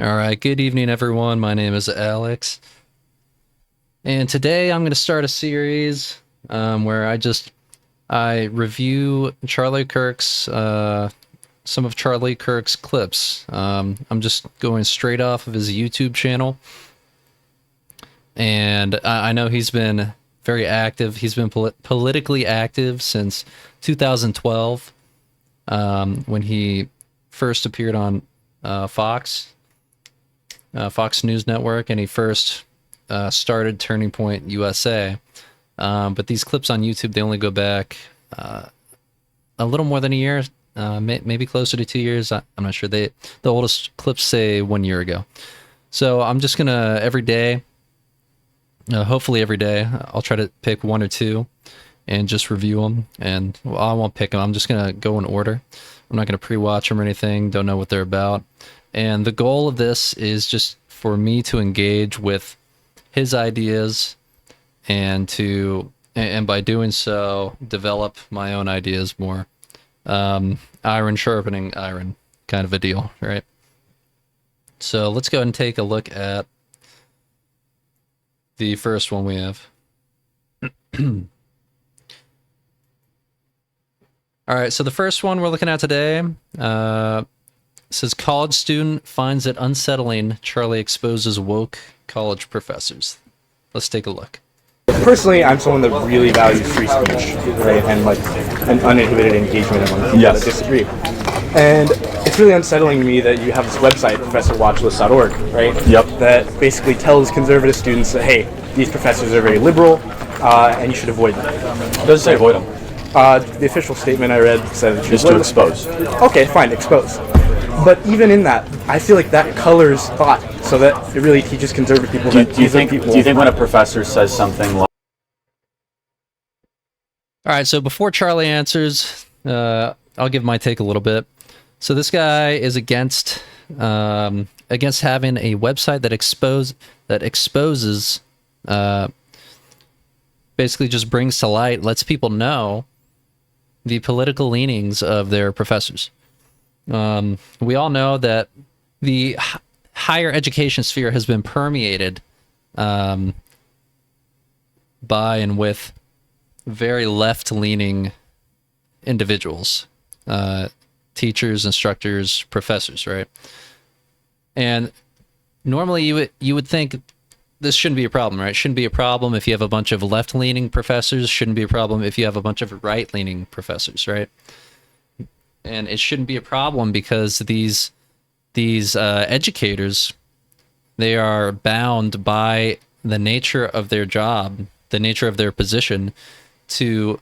All right, good evening, everyone. My name is Alex, and today I'm going to start a series where I review Charlie Kirk's some of Charlie Kirk's clips. I'm just going straight off of his YouTube channel, and I know he's been very active. He's been politically active since 2012, when he first appeared on Fox News Network, and he first started Turning Point USA. But these clips on YouTube, they only go back a little more than a year, maybe closer to 2 years. I'm not sure. The oldest clips say 1 year ago. So I'm just gonna hopefully every day, I'll try to pick one or two and just review them. And well, I won't pick them. I'm just gonna go in order. I'm not gonna pre-watch them or anything. Don't know what they're about. And the goal of this is just for me to engage with his ideas and by doing so, develop my own ideas more. Iron sharpening iron kind of a deal, right? So let's go ahead and take a look at the first one we have. All right, so the first one we're looking at today, says college student finds it unsettling Charlie exposes woke college professors. Let's take a look. Personally, I'm someone that really values free speech, right, and like an uninhibited engagement among people that disagree. And it's really unsettling to me that you have this website, professorwatchlist.org, right? Yep. That basically tells conservative students that, hey, these professors are very liberal, and you should avoid them. It doesn't say avoid them. The official statement I read said it should Just to expose. Okay, fine, expose. But even in that, I feel like that colors thought, so that it really teaches conservative people that Do you think when a professor says something like... All right, so before Charlie answers, I'll give my take a little bit. So this guy is against having a website that exposes, basically just brings to light, lets people know the political leanings of their professors. We all know that the higher education sphere has been permeated by and with very left-leaning individuals, teachers, instructors, professors, right? And normally you would think this shouldn't be a problem, right? Shouldn't be a problem if you have a bunch of left-leaning professors. Shouldn't be a problem if you have a bunch of right-leaning professors, right? And it shouldn't be a problem because these educators, they are bound by the nature of their job, the nature of their position, to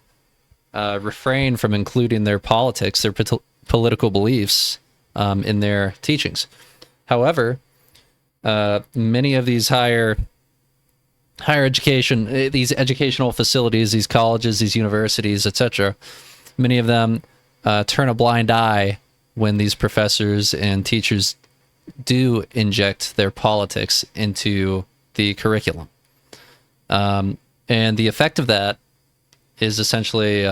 refrain from including their politics, their political beliefs in their teachings. However, many of these higher education, these educational facilities, these colleges, these universities, etc., many of them turn a blind eye when these professors and teachers do inject their politics into the curriculum. And the effect of that is essentially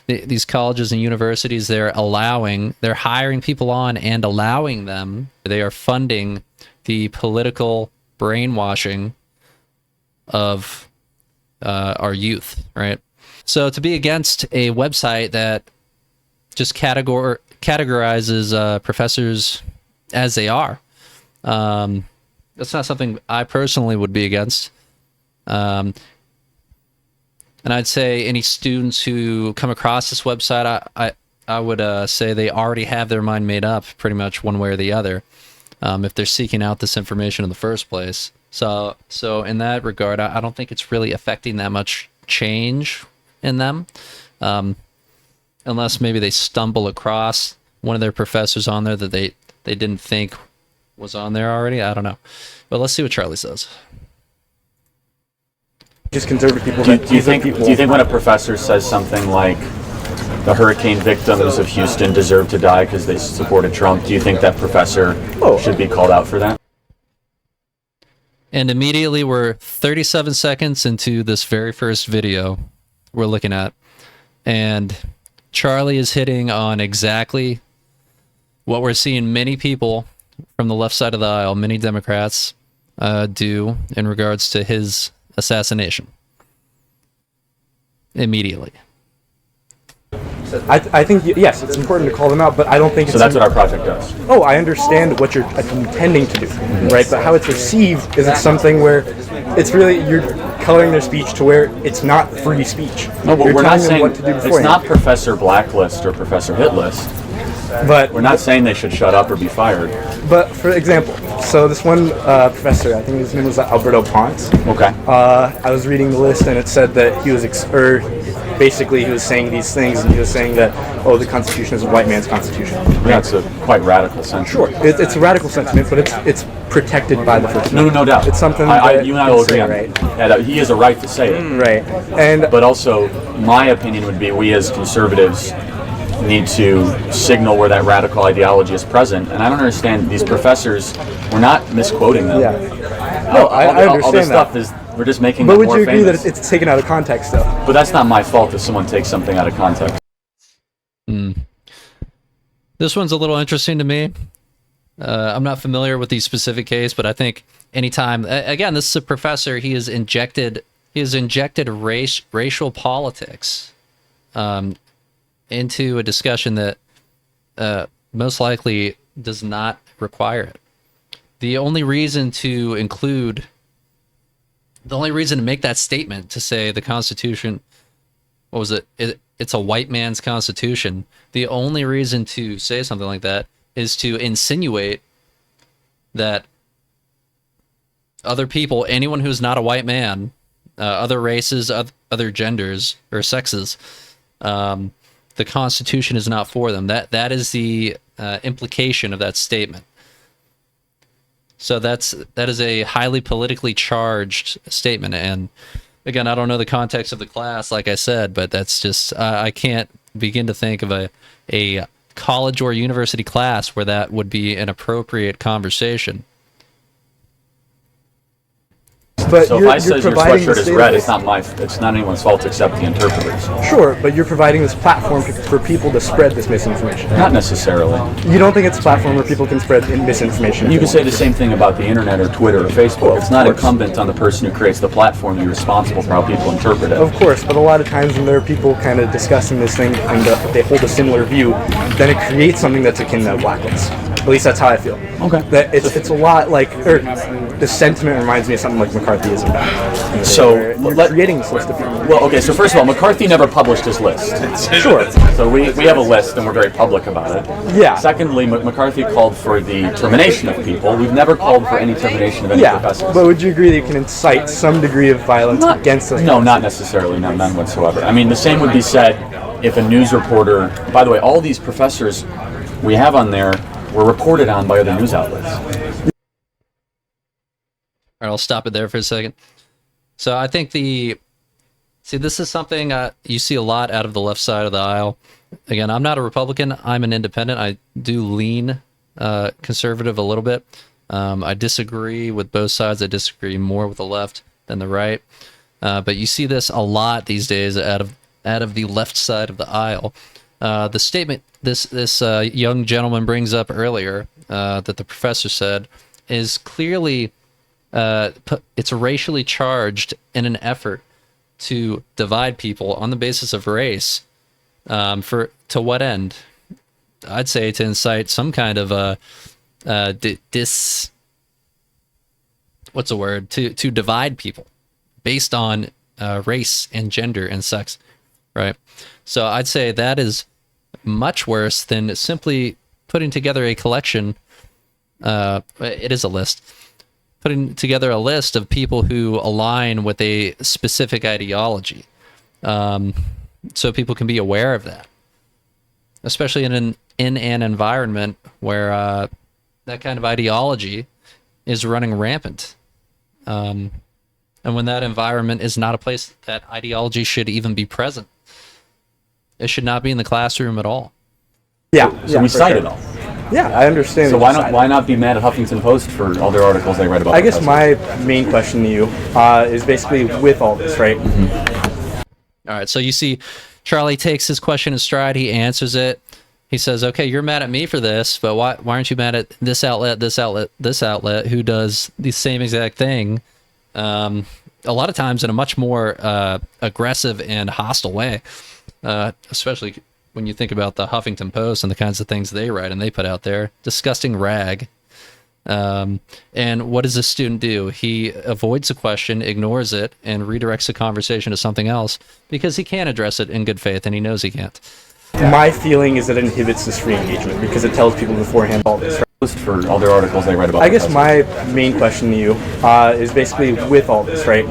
these colleges and universities, they're hiring people on and allowing them, they are funding the political brainwashing of our youth, right? So to be against a website that just categorizes professors as they are, that's not something I personally would be against. And I'd say any students who come across this website, I would say they already have their mind made up pretty much one way or the other, if they're seeking out this information in the first place. So in that regard, I don't think it's really affecting that much change in them, unless maybe they stumble across one of their professors on there that they didn't think was on there already. I don't know. But let's see what Charlie says. Just conservative people. Do you think when a professor says something like the hurricane victims of Houston deserve to die because they supported Trump, do you think that professor should be called out for that? And immediately we're 37 seconds into this very first video we're looking at, and Charlie is hitting on exactly what we're seeing many people from the left side of the aisle, many Democrats do in regards to his assassination immediately. I think, yes, it's important to call them out, but I don't think it's... So that's what our project does. Oh, I understand what you're intending to do, right? But how it's received is it's something where it's really, you're coloring their speech to where it's not free speech. No, but you're we're not telling them saying what to do it's beforehand. not Professor Blacklist or Professor Hitlist. But We're not saying they should shut up or be fired. But for example, so this one professor, I think his name was Alberto Ponce. Okay. I was reading the list and it said that he was, basically he was saying these things, and he was saying that, oh, the Constitution is a white man's Constitution. That's a quite radical sentiment. Sure, it's a radical sentiment, but it's protected by the First Amendment. No doubt. It's something you and I will agree on right? that. He has a right to say it. Right, and But also, my opinion would be we as conservatives need to signal where that radical ideology is present. And I don't understand, these professors, we're not misquoting them. yeah. No, I understand all this that. stuff is, we're just making But them would more you agree famous. that it's taken out of context, though? But that's not my fault if someone takes something out of context. This one's a little interesting to me. I'm not familiar with the specific case, but I think anytime, again, this is a professor. He has injected racial politics into a discussion that most likely does not require it. The only reason to make that statement, to say the Constitution, what was it? It's a white man's Constitution. The only reason to say something like that is to insinuate that other people, anyone who's not a white man, other races, other genders or sexes, the Constitution is not for them. That is the implication of that statement. So that is a highly politically charged statement. And again, I don't know the context of the class, like I said, but that's just I can't begin to think of a college or university class where that would be an appropriate conversation. But So if I says your sweatshirt is red, it's not anyone's fault except the interpreters. Sure, but you're providing this platform for people to spread this misinformation. Not necessarily. You don't think it's a platform where people can spread misinformation? You can say the same thing about the internet or Twitter or Facebook. It's not incumbent on the person who creates the platform to be responsible for how people interpret it. Of course, but a lot of times when there are people kind of discussing this thing and they hold a similar view, then it creates something that's akin to blacklist. At least that's how I feel. Okay. That it's a lot like, the sentiment reminds me of something like McCarthyism back. So, you're creating this list of people. Well, okay, so first of all, McCarthy never published his list. Sure. So we have a list and we're very public about it. Yeah. Secondly, McCarthy called for the termination of people. We've never called for any termination of any Yeah, professors. but would you agree that you can incite some degree of violence against those? No, not necessarily. No, none whatsoever. I mean, the same would be said if a news reporter... By the way, all these professors we have on there were reported on by other news outlets. All right, I'll stop it there for a second. So I think this is something you see a lot out of the left side of the aisle. Again, I'm not a Republican. I'm an independent. I do lean conservative a little bit. I disagree with both sides. I disagree more with the left than the right. But you see this a lot these days out of the left side of the aisle. The statement this young gentleman brings up earlier that the professor said is clearly it's racially charged in an effort to divide people on the basis of race. To what end? I'd say to incite some kind of what's the word? To divide people based on race and gender and sex, right? So I'd say that is much worse than simply putting together a collection. It is a list. Putting together a list of people who align with a specific ideology, so people can be aware of that, especially in an environment where that kind of ideology is running rampant, and when that environment is not a place that ideology should even be present. It should not be in the classroom at all. Yeah. So we cite it all. Yeah, I understand. So why not be mad at Huffington Post for all their articles they write about? I guess my main question to you is basically with all this, right? All right, so you see Charlie takes his question in stride, he answers it. he says, okay, you're mad at me for this, but why aren't you mad at this outlet, this outlet, this outlet, who does the same exact thing? A lot of times in a much more aggressive and hostile way, especially when you think about the Huffington Post and the kinds of things they write and they put out there. Disgusting rag. And what does this student do? He avoids the question, ignores it, and redirects the conversation to something else because he can't address it in good faith, and he knows he can't. My feeling is that it inhibits this free engagement because it tells people beforehand all this. For all their articles they write about. I guess my main question to you is basically with all this, right?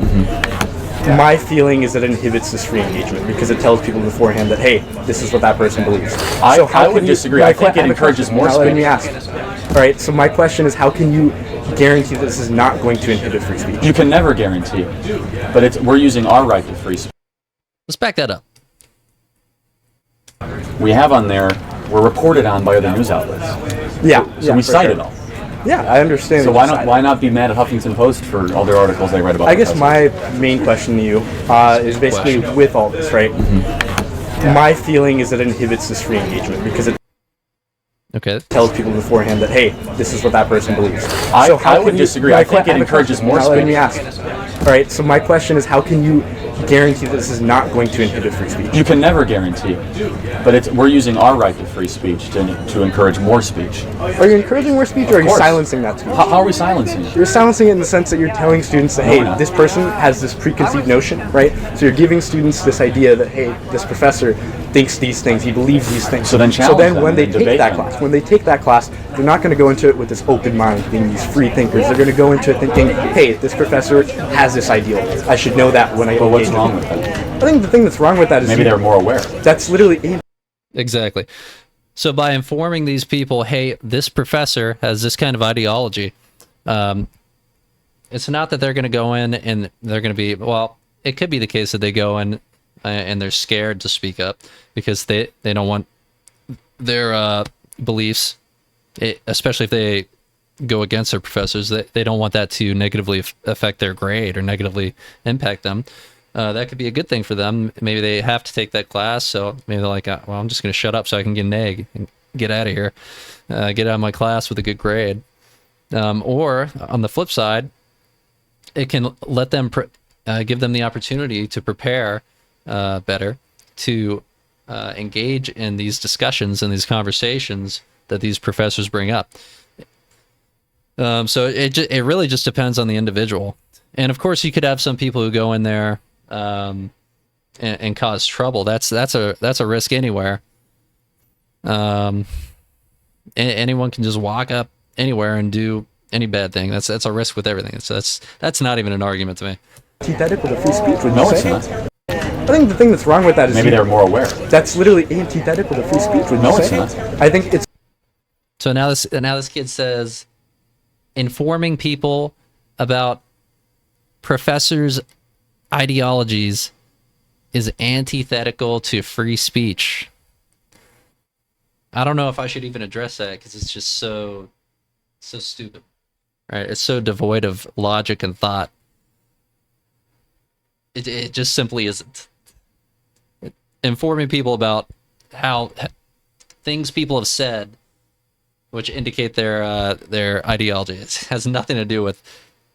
My feeling is that it inhibits this free engagement because it tells people beforehand that, hey, this is what that person believes. I would disagree. I think it encourages more speech. Let me ask. All right, so my question is, how can you guarantee that this is not going to inhibit free speech? You can never guarantee it, but we're using our right to free speech. Let's back that up. We have on there, we're reported on by other news outlets. So we cite it all. Yeah, I understand. So why not be mad at Huffington Post for all their articles they write about? I guess my main question to you is basically with all this, right? My feeling is that it inhibits this free engagement because it tells people beforehand that, hey, this is what that person believes. I would disagree. I think it encourages more speech. Let me ask. All right, so my question is, how can you guarantee that this is not going to inhibit free speech? You can never guarantee it, but we're using our right to free speech to encourage more speech. Are you encouraging more speech, or are you silencing that speech? How are we silencing it? You're silencing it in the sense that you're telling students that, hey, this person has this preconceived notion, right? So you're giving students this idea that, hey, this professor thinks these things, he believes these things. So then when they take that class, they're not going to go into it with this open mind, being these free thinkers. They're going to go into it thinking, hey, this professor has this ideal. I should know that when I engage. But what's wrong with that? I think the thing that's wrong with that is maybe they're more aware. That's literally Exactly. So by informing these people, hey, this professor has this kind of ideology, it's not that they're going to go in and they're going to be, well, it could be the case that they go in and they're scared to speak up because they don't want their beliefs, especially if they go against their professors, they don't want that to negatively affect their grade or negatively impact them. That could be a good thing for them. Maybe they have to take that class, so maybe they're like, well, I'm just going to shut up so I can get an egg and get out of here, get out of my class with a good grade. Or on the flip side, it can let them give them the opportunity to prepare better, to engage in these discussions and these conversations that these professors bring up. So it really just depends on the individual. And of course, you could have some people who go in there and cause trouble. That's a risk anywhere. Anyone can just walk up anywhere and do any bad thing. That's a risk with everything. That's not even an argument to me. Antithetical to free speech, would no, you it's say? not. I think the thing that's wrong with that is maybe they're more aware. That's literally antithetical to free speech, would you say? No, it's not. I think it's. So now this kid says, informing people about professors' ideologies is antithetical to free speech. I don't know if I should even address that because it's just so stupid, right? It's so devoid of logic and thought. It just simply isn't. Informing people about how things people have said, which indicate their ideology, it has nothing to do with.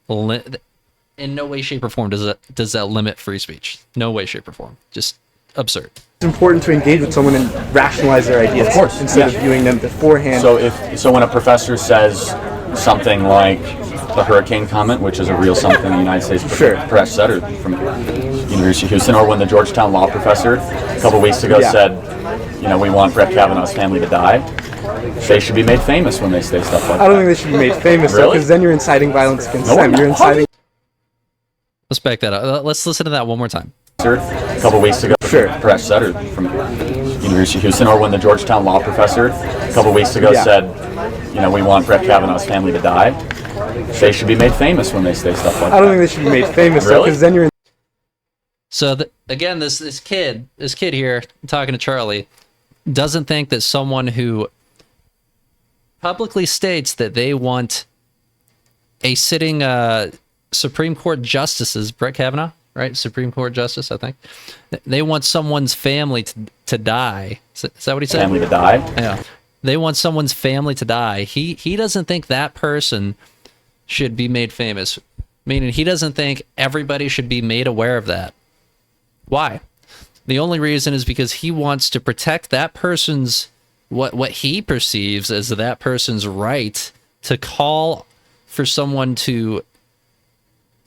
In no way, shape, or form does that limit free speech. No way, shape, or form. Just absurd. It's important to engage with someone and rationalize their ideas, of course, instead of viewing them beforehand. So when a professor says something like the hurricane comment, which is a real something the United States press said, or from University of Houston, or when the Georgetown law professor a couple weeks ago said, we want Brett Kavanaugh's family to die. They should be made famous when they say stuff like that. I don't think they should be made famous, though, because then you're inciting violence against them. You're inciting. Let's back that up. Let's listen to that one more time. A couple weeks ago, press said, or from University of Houston, or when the Georgetown law professor a couple weeks ago said, we want Brett Kavanaugh's family to die. They should be made famous when they say stuff like that. I don't think they should be made famous, though, because then you're. So again, this kid here talking to Charlie doesn't think that someone who publicly states that they want a sitting Supreme Court justices, Brett Kavanaugh, right? Supreme Court justice, I think. They want someone's family to die. Is that what he said? Family to die? Yeah. They want someone's family to die. He doesn't think that person should be made famous. Meaning he doesn't think everybody should be made aware of that. Why? The only reason is because he wants to protect that person's, what he perceives as that person's right to call for someone to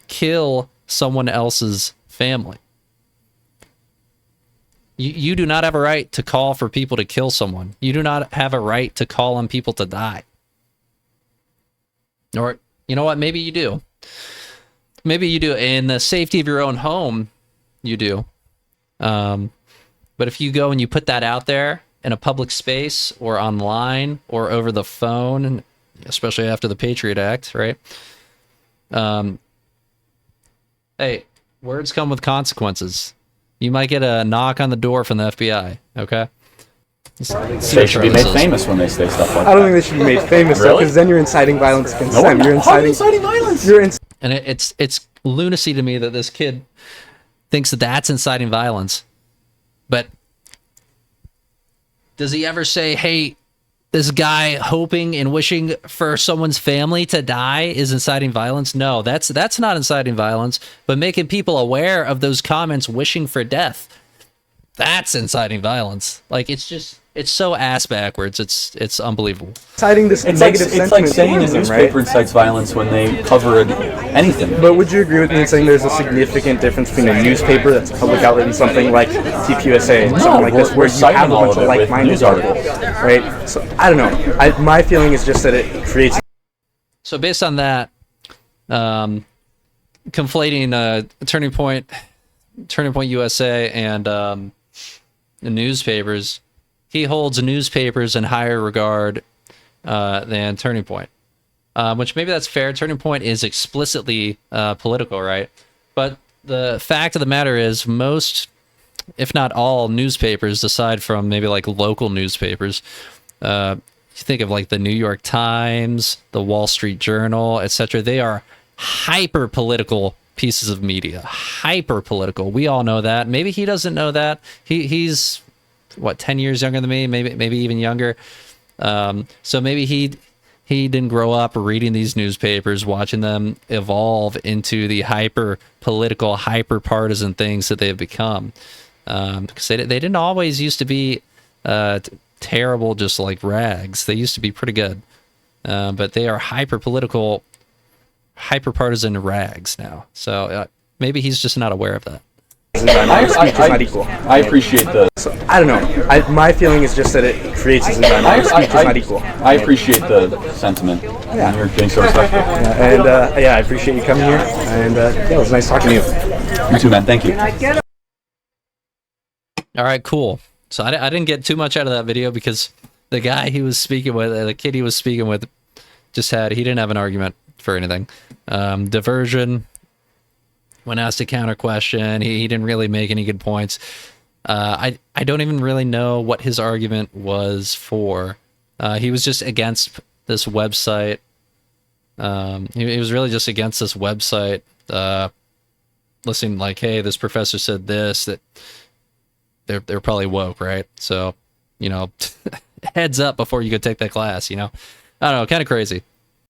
kill someone else's family. You do not have a right to call for people to kill someone. You do not have a right to call on people to die. Or, you know what, maybe you do. Maybe you do. In the safety of your own home, you do. But if you go and you put that out there in a public space or online or over the phone, especially after the Patriot Act, right? Hey, words come with consequences. You might get a knock on the door from the FBI, okay? They should be made famous when they say stuff like that. I don't think they should be made famous, Really? because then you're inciting violence against No, them. You're inciting violence. And it's lunacy to me that this kid thinks that that's inciting violence. But does he ever say, hey, this guy hoping and wishing for someone's family to die is inciting violence? No, that's not inciting violence. But making people aware of those comments wishing for death, that's inciting violence. Like, it's so ass backwards. It's unbelievable. Inciting this negative It's like sentiment saying a towards them, newspaper right? incites violence when they cover anything. But would you agree with me in saying there's a significant difference between a newspaper that's a public outlet and something like TPUSA, No, something like this, we're where you citing have a all bunch of of it with like-minded news people, articles. right? So I don't know. My feeling is just that it creates. So based on that, conflating Turning Point USA and the newspapers, he holds newspapers in higher regard than Turning Point, which maybe that's fair. Turning Point is explicitly political, right? But the fact of the matter is most, if not all, newspapers, aside from maybe like local newspapers, you think of like the New York Times, the Wall Street Journal, etc. They are hyper political pieces of media. Hyper political. We all know that. Maybe he doesn't know that. He's what, 10 years younger than me, maybe even younger. So maybe he didn't grow up reading these newspapers, watching them evolve into the hyper political, hyper partisan things that they've become. Because they didn't always used to be terrible, just like rags. They used to be pretty good. But they are hyper political, hyper partisan rags now. So maybe he's just not aware of that. I appreciate the. I don't know. My feeling is just that it creates this environment where speech is not equal. I appreciate the sentiment. Yeah. You're being so respectful. And yeah, I appreciate you coming here. And yeah, it was nice talking to you. You too, man. Thank you. All right, cool. So I didn't get too much out of that video because the guy he was speaking with, the kid he was speaking with, he didn't have an argument for anything. Diversion. When asked a counter question, he didn't really make any good points. I don't even really know what his argument was for. He was just against this website. He was really just against this website. Listening like, hey, this professor said this, that they're probably woke, right? So, heads up before you go take that class, I don't know, kind of crazy.